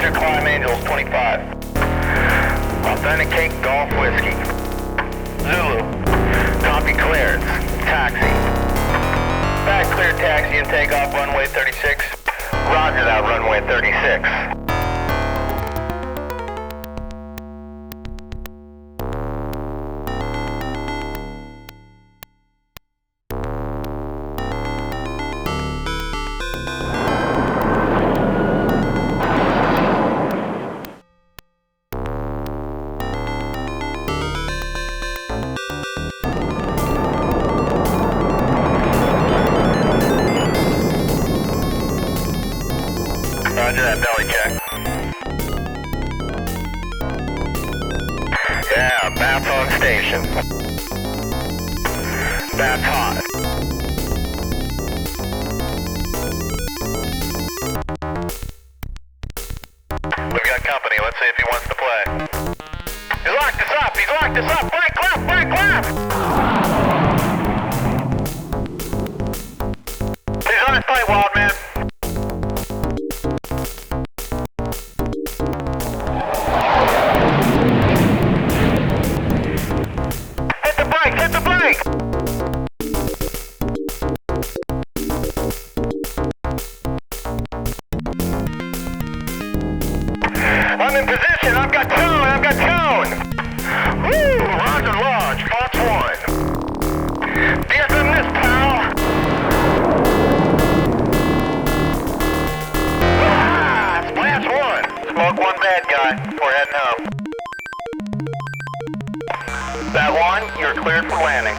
Roger, climb Angels 25. Authenticate Golf Whiskey. Zulu. Copy clearance. Taxi. Back clear taxi and take off runway 36. Roger that, runway 36. Roger that, belly check. Yeah, Bats on station. Bats hot. We've got company, let's see if he wants to play. He's locked us up, he's locked us up! Break left, break left! He's on his plate, wild man. Hit the brake! I'm in position, I've got tone! Woo! Roger launch, Fox 1. DFM this, pal! Ah! Splash 1! Smoke 1 bad guy, we're heading home. That 1, you're cleared for landing.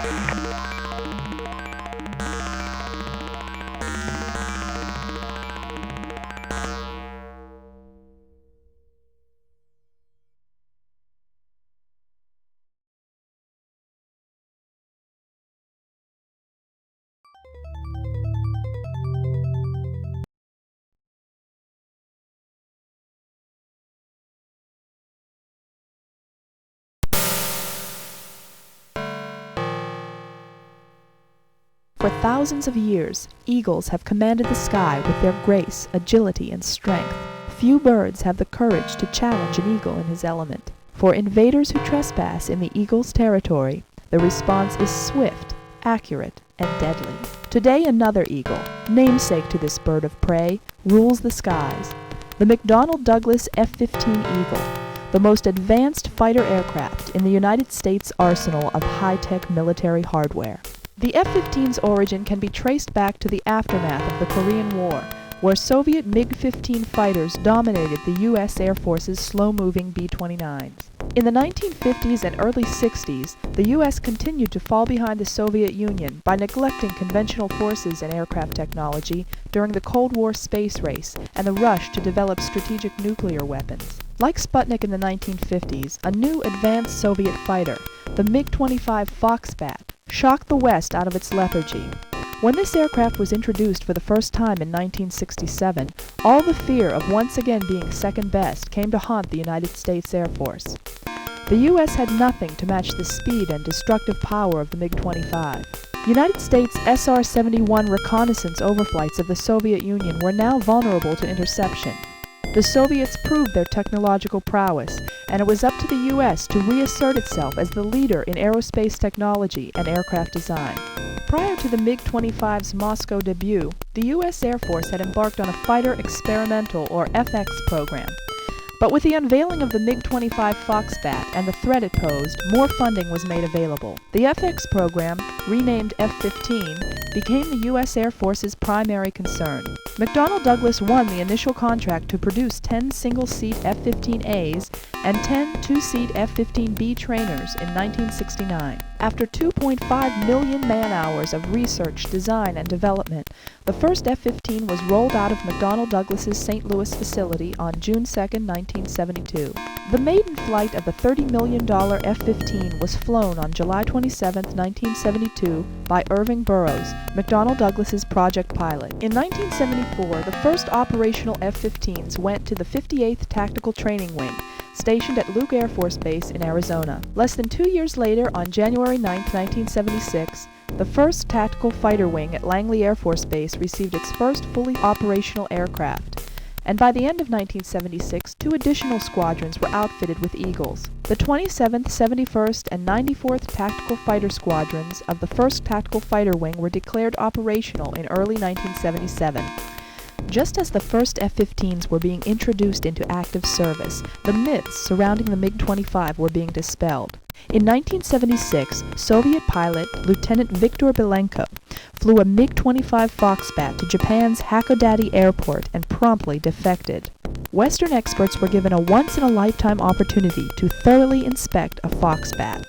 For thousands of years, eagles have commanded the sky with their grace, agility, and strength. Few birds have the courage to challenge an eagle in his element. For invaders who trespass in the eagle's territory, the response is swift, accurate, and deadly. Today another eagle, namesake to this bird of prey, rules the skies. The McDonnell Douglas F-15 Eagle, the most advanced fighter aircraft in the United States arsenal of high-tech military hardware. The F-15's origin can be traced back to the aftermath of the Korean War, where Soviet MiG-15 fighters dominated the U.S. Air Force's slow-moving B-29s. In the 1950s and early 60s, the U.S. continued to fall behind the Soviet Union by neglecting conventional forces and aircraft technology during the Cold War space race and the rush to develop strategic nuclear weapons. Like Sputnik in the 1950s, a new advanced Soviet fighter, the MiG-25 Foxbat, shocked the West out of its lethargy. When this aircraft was introduced for the first time in 1967, all the fear of once again being second best came to haunt the United States Air Force. The U.S. had nothing to match the speed and destructive power of the MiG-25. United States SR-71 reconnaissance overflights of the Soviet Union were now vulnerable to interception. The Soviets proved their technological prowess, and it was up to the U.S. to reassert itself as the leader in aerospace technology and aircraft design. Prior to the MiG-25's Moscow debut, the U.S. Air Force had embarked on a Fighter Experimental, or FX, program. But with the unveiling of the MiG-25 Foxbat and the threat it posed, more funding was made available. The FX program, renamed F-15, became the U.S. Air Force's primary concern. McDonnell Douglas won the initial contract to produce 10 single-seat F-15As and 10 two-seat F-15B trainers in 1969. After 2.5 million man-hours of research, design, and development, the first F-15 was rolled out of McDonnell Douglas's St. Louis facility on June 2, 1972. The maiden flight of the $30 million F-15 was flown on July 27, 1972 by Irving Burroughs, McDonnell Douglas's project pilot. In 1974, the first operational F-15s went to the 58th Tactical Training Wing, stationed at Luke Air Force Base in Arizona. Less than 2 years later, on January 9, 1976, the first Tactical Fighter Wing at Langley Air Force Base received its first fully operational aircraft. and by the end of 1976, 2 additional squadrons were outfitted with Eagles. The 27th, 71st, and 94th Tactical Fighter Squadrons of the 1st Tactical Fighter Wing were declared operational in early 1977. Just as the first F-15s were being introduced into active service, the myths surrounding the MiG-25 were being dispelled. In 1976, Soviet pilot Lieutenant Viktor Belenko flew a MiG-25 Foxbat to Japan's Hakodate Airport and promptly defected. Western experts were given a once-in-a-lifetime opportunity to thoroughly inspect a Foxbat.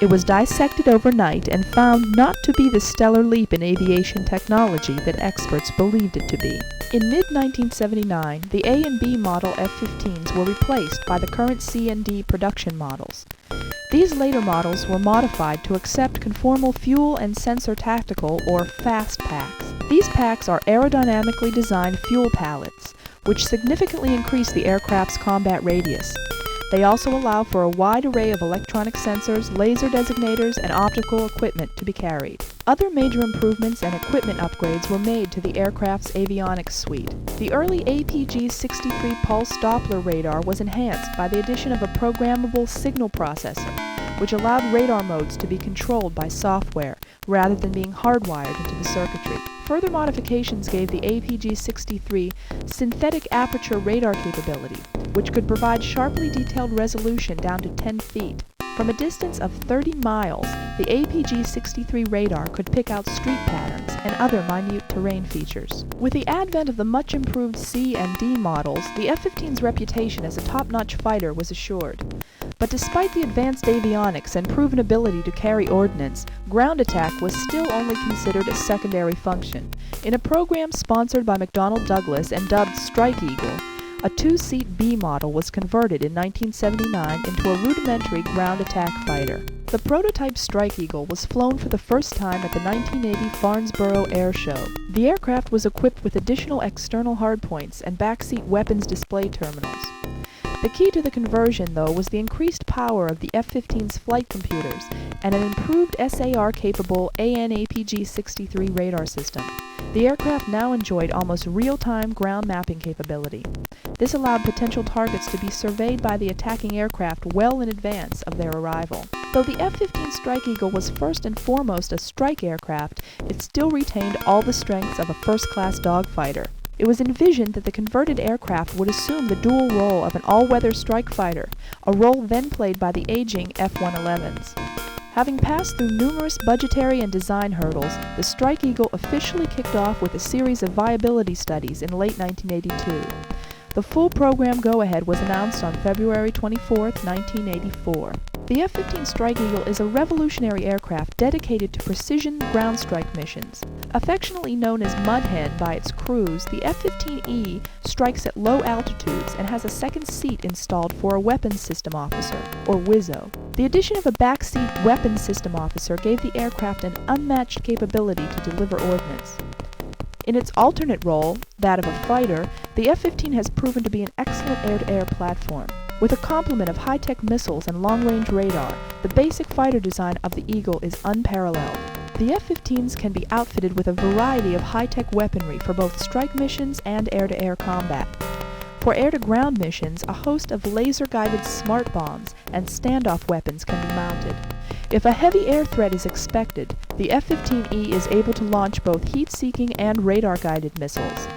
It was dissected overnight and found not to be the stellar leap in aviation technology that experts believed it to be. In mid-1979, the A and B model F-15s were replaced by the current C and D production models. These later models were modified to accept conformal fuel and sensor tactical or FAST packs. These packs are aerodynamically designed fuel pallets, which significantly increase the aircraft's combat radius. They also allow for a wide array of electronic sensors, laser designators, and optical equipment to be carried. Other major improvements and equipment upgrades were made to the aircraft's avionics suite. The early APG-63 pulse Doppler radar was enhanced by the addition of a programmable signal processor, which allowed radar modes to be controlled by software rather than being hardwired into the circuitry. Further modifications gave the APG-63 synthetic aperture radar capability, which could provide sharply detailed resolution down to 10 feet. From a distance of 30 miles, the APG-63 radar could pick out street patterns and other minute terrain features. With the advent of the much improved C and D models, the F-15's reputation as a top-notch fighter was assured. But despite the advanced avionics and proven ability to carry ordnance, ground attack was still only considered a secondary function. In a program sponsored by McDonnell Douglas and dubbed Strike Eagle, a 2-seat B model was converted in 1979 into a rudimentary ground attack fighter. The prototype Strike Eagle was flown for the first time at the 1980 Farnborough Air Show. The aircraft was equipped with additional external hardpoints and backseat weapons display terminals. The key to the conversion, though, was the increased power of the F-15's flight computers and an improved SAR-capable AN/APG-63 radar system. The aircraft now enjoyed almost real-time ground mapping capability. This allowed potential targets to be surveyed by the attacking aircraft well in advance of their arrival. Though the F-15 Strike Eagle was first and foremost a strike aircraft, it still retained all the strengths of a first-class dogfighter. It was envisioned that the converted aircraft would assume the dual role of an all-weather strike fighter, a role then played by the aging F-111s. Having passed through numerous budgetary and design hurdles, the Strike Eagle officially kicked off with a series of viability studies in late 1982. The full program go-ahead was announced on February 24, 1984. The F-15 Strike Eagle is a revolutionary aircraft dedicated to precision ground strike missions. Affectionately known as Mudhead by its crews, the F-15E strikes at low altitudes and has a second seat installed for a weapons system officer, or WISO. The addition of a backseat weapons system officer gave the aircraft an unmatched capability to deliver ordnance. In its alternate role, that of a fighter, the F-15 has proven to be an excellent air-to-air platform. With a complement of high-tech missiles and long-range radar, the basic fighter design of the Eagle is unparalleled. The F-15s can be outfitted with a variety of high-tech weaponry for both strike missions and air-to-air combat. For air-to-ground missions, a host of laser-guided smart bombs and standoff weapons can be mounted. If a heavy air threat is expected, the F-15E is able to launch both heat-seeking and radar-guided missiles.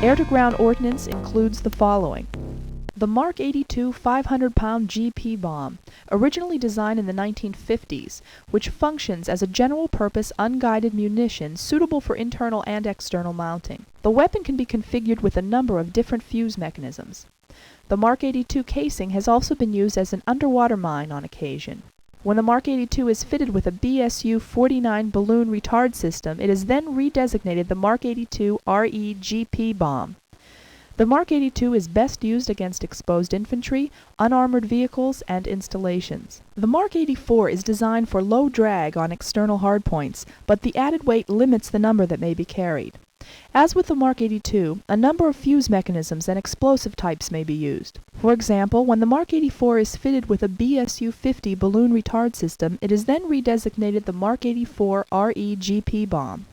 Air-to-ground ordnance includes the following. The Mark 82 500-pound GP bomb, originally designed in the 1950s, which functions as a general-purpose unguided munition suitable for internal and external mounting. The weapon can be configured with a number of different fuse mechanisms. The Mark 82 casing has also been used as an underwater mine on occasion. When the Mark 82 is fitted with a BSU-49 balloon retard system, it is then redesignated the Mark 82 RE-GP bomb. The Mark 82 is best used against exposed infantry, unarmored vehicles, and installations. The Mark 84 is designed for low drag on external hardpoints, but the added weight limits the number that may be carried. As with the Mark 82, a number of fuse mechanisms and explosive types may be used. For example, when the Mark 84 is fitted with a BSU-50 balloon retard system, it is then redesignated the Mark 84 RE-GP bomb.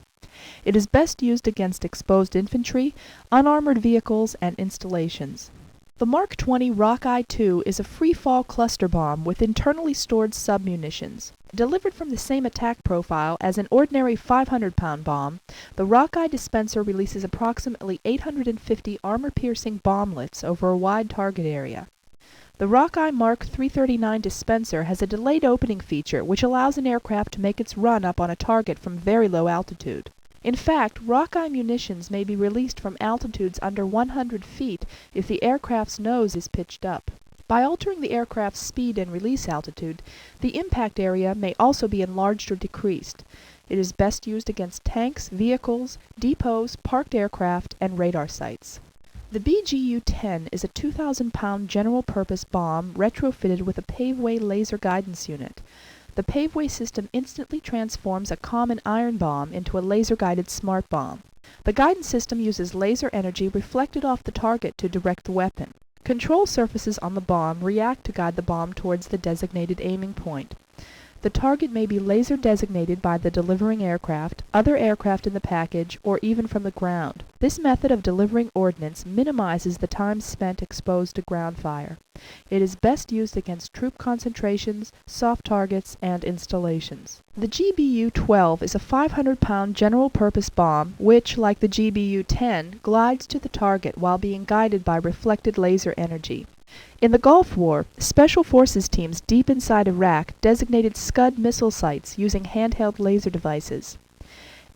It is best used against exposed infantry, unarmored vehicles, and installations. The Mark 20 Rockeye II is a free-fall cluster bomb with internally stored submunitions. Delivered from the same attack profile as an ordinary 500-pound bomb, the Rockeye dispenser releases approximately 850 armor-piercing bomblets over a wide target area. The Rockeye Mark 339 dispenser has a delayed opening feature which allows an aircraft to make its run up on a target from very low altitude. In fact, Rockeye munitions may be released from altitudes under 100 feet if the aircraft's nose is pitched up. By altering the aircraft's speed and release altitude, the impact area may also be enlarged or decreased. It is best used against tanks, vehicles, depots, parked aircraft, and radar sites. The BGU-10 is a 2,000-pound general-purpose bomb retrofitted with a paveway laser guidance unit. The paveway system instantly transforms a common iron bomb into a laser-guided smart bomb. The guidance system uses laser energy reflected off the target to direct the weapon. Control surfaces on the bomb react to guide the bomb towards the designated aiming point. The target may be laser designated by the delivering aircraft, other aircraft in the package, or even from the ground. This method of delivering ordnance minimizes the time spent exposed to ground fire. It is best used against troop concentrations, soft targets, and installations. The GBU-12 is a 500-pound general-purpose bomb which, like the GBU-10, glides to the target while being guided by reflected laser energy. In the Gulf War, Special Forces teams deep inside Iraq designated Scud missile sites using handheld laser devices.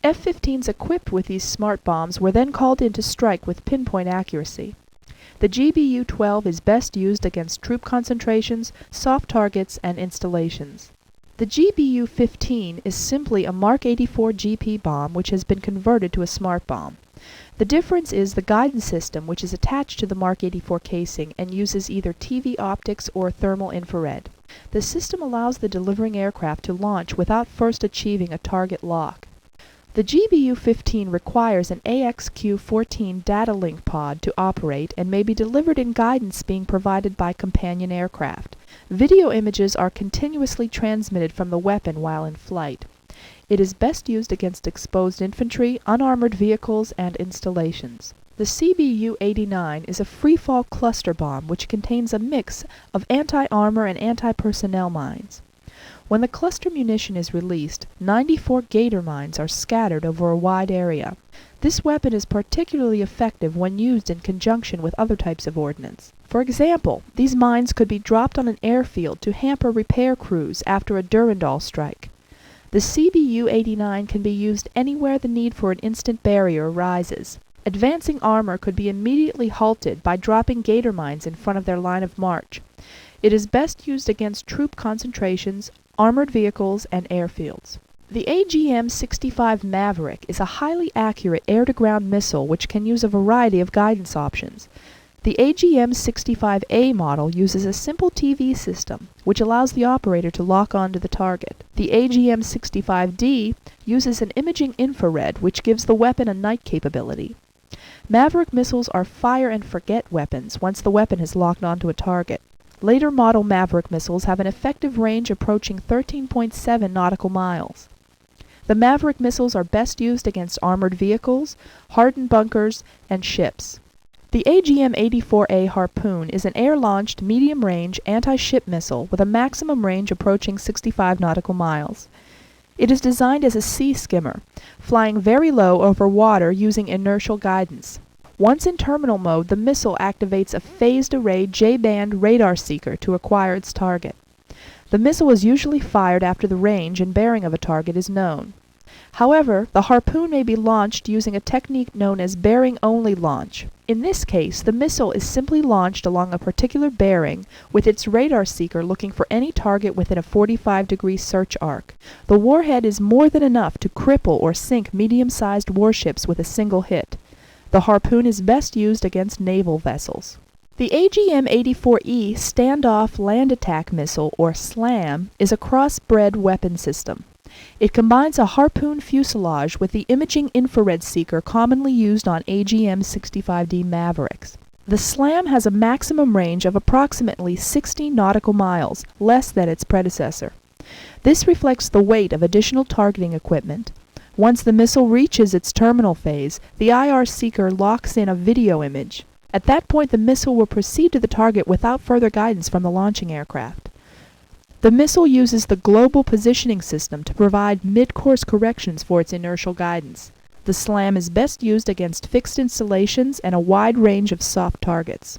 F-15s equipped with these smart bombs were then called in to strike with pinpoint accuracy. The GBU-12 is best used against troop concentrations, soft targets, and installations. The GBU-15 is simply a Mark 84 GP bomb which has been converted to a smart bomb. The difference is the guidance system, which is attached to the Mark 84 casing and uses either TV optics or thermal infrared. The system allows the delivering aircraft to launch without first achieving a target lock. The GBU-15 requires an AXQ-14 data link pod to operate and may be delivered in guidance being provided by companion aircraft. Video images are continuously transmitted from the weapon while in flight. It is best used against exposed infantry, unarmored vehicles, and installations. The CBU-89 is a free-fall cluster bomb which contains a mix of anti-armor and anti-personnel mines. When the cluster munition is released, 94 Gator mines are scattered over a wide area. This weapon is particularly effective when used in conjunction with other types of ordnance. For example, these mines could be dropped on an airfield to hamper repair crews after a Durandal strike. The CBU-89 can be used anywhere the need for an instant barrier arises. Advancing armor could be immediately halted by dropping Gator mines in front of their line of march. It is best used against troop concentrations, armored vehicles, and airfields. The AGM-65 Maverick is a highly accurate air-to-ground missile which can use a variety of guidance options. The AGM-65A model uses a simple TV system, which allows the operator to lock onto the target. The AGM-65D uses an imaging infrared, which gives the weapon a night capability. Maverick missiles are fire-and-forget weapons once the weapon has locked onto a target. Later model Maverick missiles have an effective range approaching 13.7 nautical miles. The Maverick missiles are best used against armored vehicles, hardened bunkers, and ships. The AGM-84A Harpoon is an air-launched, medium-range, anti-ship missile with a maximum range approaching 65 nautical miles. It is designed as a sea skimmer, flying very low over water using inertial guidance. Once in terminal mode, the missile activates a phased-array J-band radar seeker to acquire its target. The missile is usually fired after the range and bearing of a target is known. However, the Harpoon may be launched using a technique known as bearing-only launch. In this case, the missile is simply launched along a particular bearing, with its radar seeker looking for any target within a 45-degree search arc. The warhead is more than enough to cripple or sink medium-sized warships with a single hit. The Harpoon is best used against naval vessels. The AGM-84E Standoff Land Attack Missile, or SLAM, is a crossbred weapon system. It combines a Harpoon fuselage with the imaging infrared seeker commonly used on AGM-65D Mavericks. The SLAM has a maximum range of approximately 60 nautical miles, less than its predecessor. This reflects the weight of additional targeting equipment. Once the missile reaches its terminal phase, the IR seeker locks in a video image. At that point, the missile will proceed to the target without further guidance from the launching aircraft. The missile uses the Global Positioning System to provide mid-course corrections for its inertial guidance. The SLAM is best used against fixed installations and a wide range of soft targets.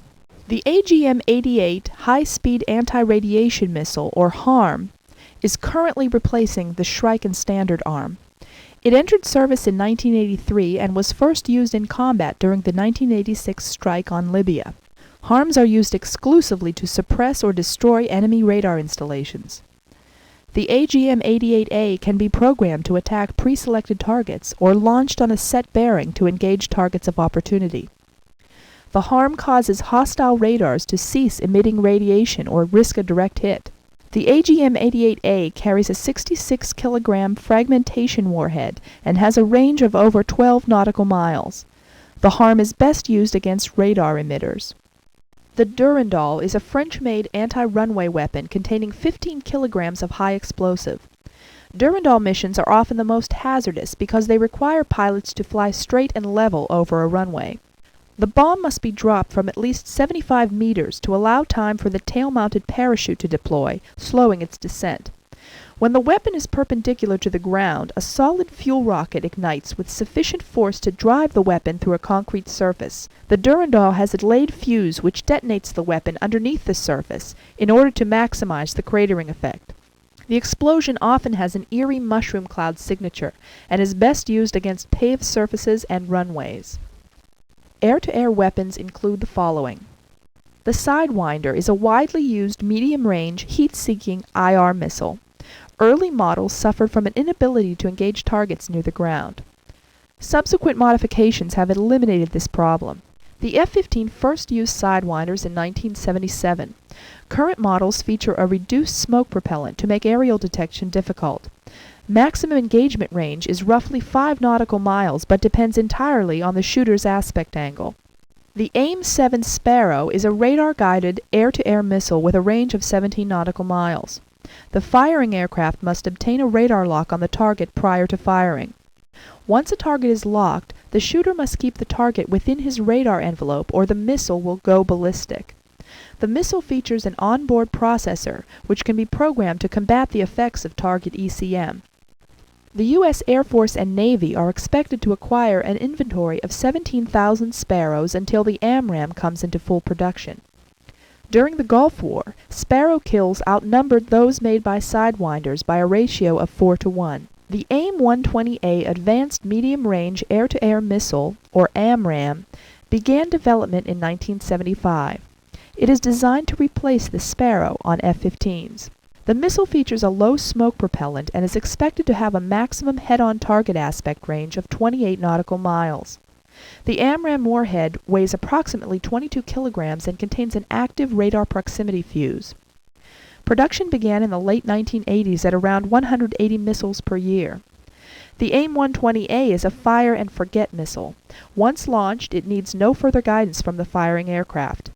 The AGM-88 High-Speed Anti-Radiation Missile, or HARM, is currently replacing the Schreiken Standard Arm. It entered service in 1983 and was first used in combat during the 1986 strike on Libya. HARMs are used exclusively to suppress or destroy enemy radar installations. The AGM-88A can be programmed to attack pre-selected targets or launched on a set bearing to engage targets of opportunity. The HARM causes hostile radars to cease emitting radiation or risk a direct hit. The AGM-88A carries a 66-kilogram fragmentation warhead and has a range of over 12 nautical miles. The HARM is best used against radar emitters. The Durandal is a French-made anti-runway weapon containing 15 kilograms of high explosive. Durandal missions are often the most hazardous because they require pilots to fly straight and level over a runway. The bomb must be dropped from at least 75 meters to allow time for the tail-mounted parachute to deploy, slowing its descent. When the weapon is perpendicular to the ground, a solid fuel rocket ignites with sufficient force to drive the weapon through a concrete surface. The Durandal has a delayed fuse which detonates the weapon underneath the surface in order to maximize the cratering effect. The explosion often has an eerie mushroom cloud signature and is best used against paved surfaces and runways. Air-to-air weapons include the following. The Sidewinder is a widely used medium-range, heat-seeking IR missile. Early models suffered from an inability to engage targets near the ground. Subsequent modifications have eliminated this problem. The F-15 first used Sidewinders in 1977. Current models feature a reduced smoke propellant to make aerial detection difficult. Maximum engagement range is roughly 5 nautical miles but depends entirely on the shooter's aspect angle. The AIM-7 Sparrow is a radar-guided air-to-air missile with a range of 17 nautical miles. The firing aircraft must obtain a radar lock on the target prior to firing. Once a target is locked, the shooter must keep the target within his radar envelope or the missile will go ballistic. The missile features an onboard processor, which can be programmed to combat the effects of target ECM. The U.S. Air Force and Navy are expected to acquire an inventory of 17,000 Sparrows until the AMRAAM comes into full production. During the Gulf War, Sparrow kills outnumbered those made by Sidewinders by a ratio of 4-to-1. The AIM-120A Advanced Medium-Range Air-to-Air Missile, or AMRAAM, began development in 1975. It is designed to replace the Sparrow on F-15s. The missile features a low smoke propellant and is expected to have a maximum head-on target aspect range of 28 nautical miles. The AMRAAM warhead weighs approximately 22 kilograms and contains an active radar proximity fuse. Production began in the late 1980s at around 180 missiles per year. The AIM-120A is a fire-and-forget missile. Once launched, it needs no further guidance from the firing aircraft.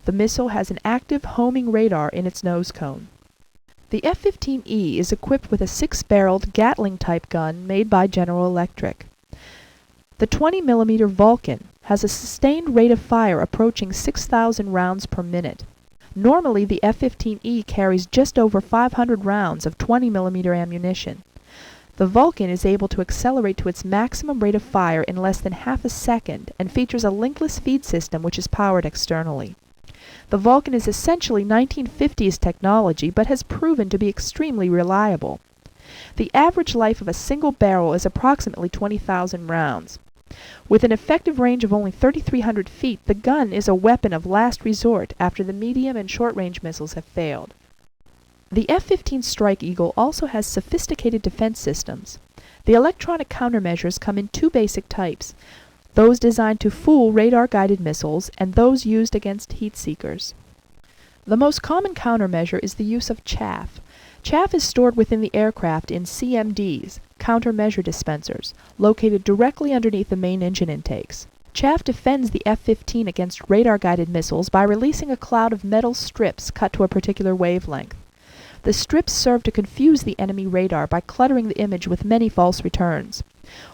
The missile has an active homing radar in its nose cone. The F-15E is equipped with a 6-barreled Gatling-type gun made by General Electric. The 20mm Vulcan has a sustained rate of fire approaching 6,000 rounds per minute. Normally, the F-15E carries just over 500 rounds of 20mm ammunition. The Vulcan is able to accelerate to its maximum rate of fire in less than half a second and features a linkless feed system which is powered externally. The Vulcan is essentially 1950s technology but has proven to be extremely reliable. The average life of a single barrel is approximately 20,000 rounds. With an effective range of only 3,300 feet, the gun is a weapon of last resort after the medium and short-range missiles have failed. The F-15 Strike Eagle also has sophisticated defense systems. The electronic countermeasures come in 2 basic types, those designed to fool radar-guided missiles and those used against heat seekers. The most common countermeasure is the use of chaff. Chaff is stored within the aircraft in CMDs, countermeasure dispensers, located directly underneath the main engine intakes. Chaff defends the F-15 against radar-guided missiles by releasing a cloud of metal strips cut to a particular wavelength. The strips serve to confuse the enemy radar by cluttering the image with many false returns.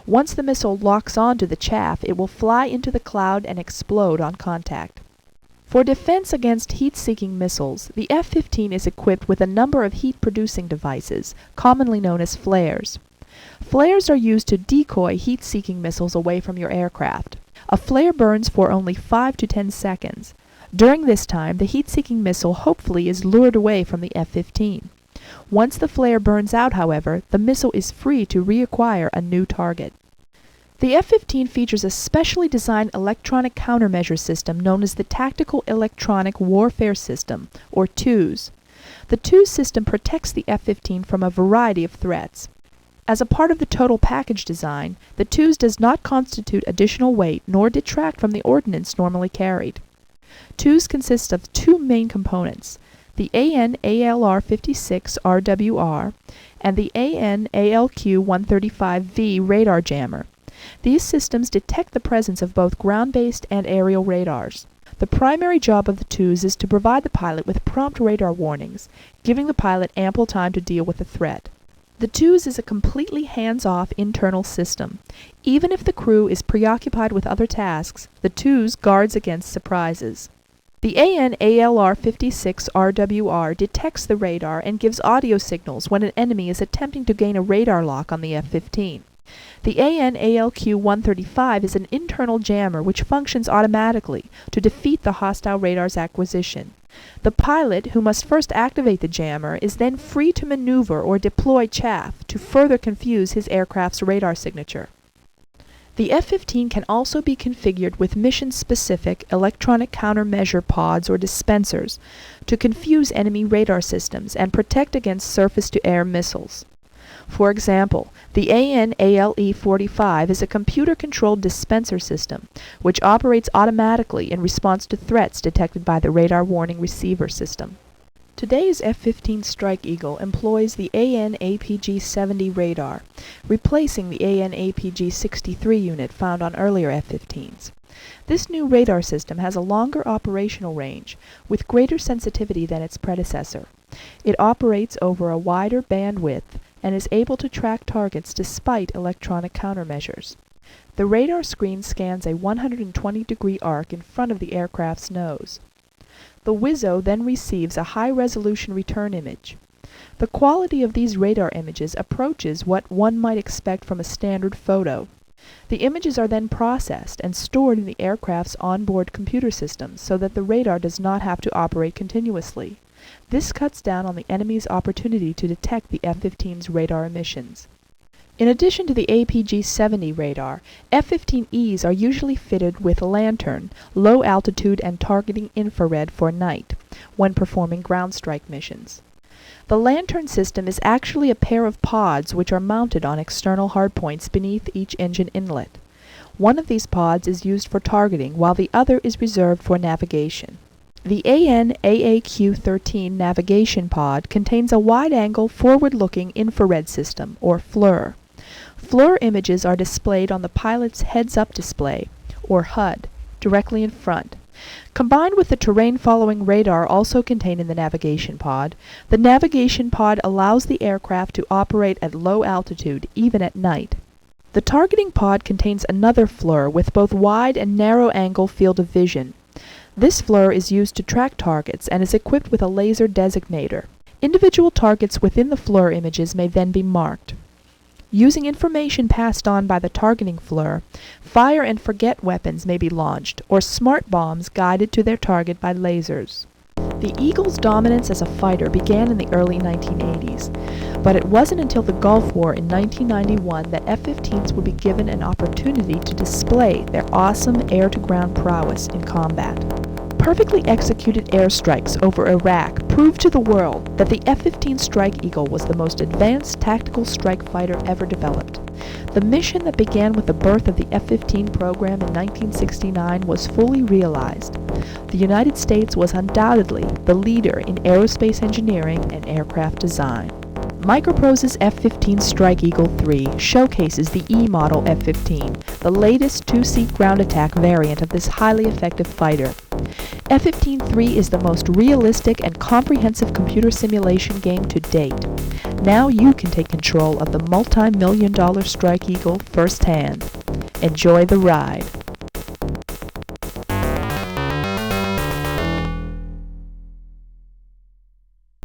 Once the missile locks onto the chaff, it will fly into the cloud and explode on contact. For defense against heat-seeking missiles, the F-15 is equipped with a number of heat-producing devices, commonly known as flares. Flares are used to decoy heat-seeking missiles away from your aircraft. A flare burns for only 5 to 10 seconds. During this time, the heat-seeking missile hopefully is lured away from the F-15. Once the flare burns out, however, the missile is free to reacquire a new target. The F-15 features a specially designed electronic countermeasure system known as the Tactical Electronic Warfare System, or TEWS. The TEWS system protects the F-15 from a variety of threats. As a part of the total package design, the TEWS does not constitute additional weight nor detract from the ordnance normally carried. TEWS consists of two main components, the AN/ALR-56 RWR and the AN/ALQ-135V radar jammer. These systems detect the presence of both ground-based and aerial radars. The primary job of the TEWS is to provide the pilot with prompt radar warnings, giving the pilot ample time to deal with the threat. The TEWS is a completely hands-off internal system. Even if the crew is preoccupied with other tasks, the TEWS guards against surprises. The AN/ALR-56 RWR detects the radar and gives audio signals when an enemy is attempting to gain a radar lock on the F-15. The AN/ALQ-135 is an internal jammer which functions automatically to defeat the hostile radar's acquisition. The pilot, who must first activate the jammer, is then free to maneuver or deploy chaff to further confuse his aircraft's radar signature. The F-15 can also be configured with mission-specific electronic countermeasure pods or dispensers to confuse enemy radar systems and protect against surface-to-air missiles. For example, the AN/ALE-45 is a computer-controlled dispenser system which operates automatically in response to threats detected by the radar warning receiver system. Today's F-15 Strike Eagle employs the AN/APG-70 radar, replacing the AN/APG-63 unit found on earlier F-15s. This new radar system has a longer operational range, with greater sensitivity than its predecessor. It operates over a wider bandwidth and is able to track targets despite electronic countermeasures. The radar screen scans a 120-degree arc in front of the aircraft's nose. The WISO then receives a high-resolution return image. The quality of these radar images approaches what one might expect from a standard photo. The images are then processed and stored in the aircraft's onboard computer system so that the radar does not have to operate continuously. This cuts down on the enemy's opportunity to detect the F-15's radar emissions. In addition to the APG-70 radar, F-15Es are usually fitted with a lantern, low altitude and targeting infrared for night, when performing ground strike missions. The lantern system is actually a pair of pods which are mounted on external hardpoints beneath each engine inlet. One of these pods is used for targeting while the other is reserved for navigation. The AN/AAQ-13 navigation pod contains a wide-angle forward-looking infrared system, or FLIR. FLIR images are displayed on the pilot's heads-up display, or HUD, directly in front. Combined with the terrain-following radar also contained in the navigation pod, the navigation pod allows the aircraft to operate at low altitude, even at night. The targeting pod contains another FLIR with both wide and narrow-angle field of vision. This FLIR is used to track targets and is equipped with a laser designator. Individual targets within the FLIR images may then be marked. Using information passed on by the targeting FLIR, fire-and-forget weapons may be launched, or smart bombs guided to their target by lasers. The Eagle's dominance as a fighter began in the early 1980s, but it wasn't until the Gulf War in 1991 that F-15s would be given an opportunity to display their awesome air-to-ground prowess in combat. Perfectly executed airstrikes over Iraq proved to the world that the F-15 Strike Eagle was the most advanced tactical strike fighter ever developed. The mission that began with the birth of the F-15 program in 1969 was fully realized. The United States was undoubtedly the leader in aerospace engineering and aircraft design. MicroProse's F-15 Strike Eagle 3 showcases the E-model F-15, the latest two-seat ground attack variant of this highly effective fighter. F-15-3 is the most realistic and comprehensive computer simulation game to date. Now you can take control of the multi-million-dollar Strike Eagle firsthand. Enjoy the ride.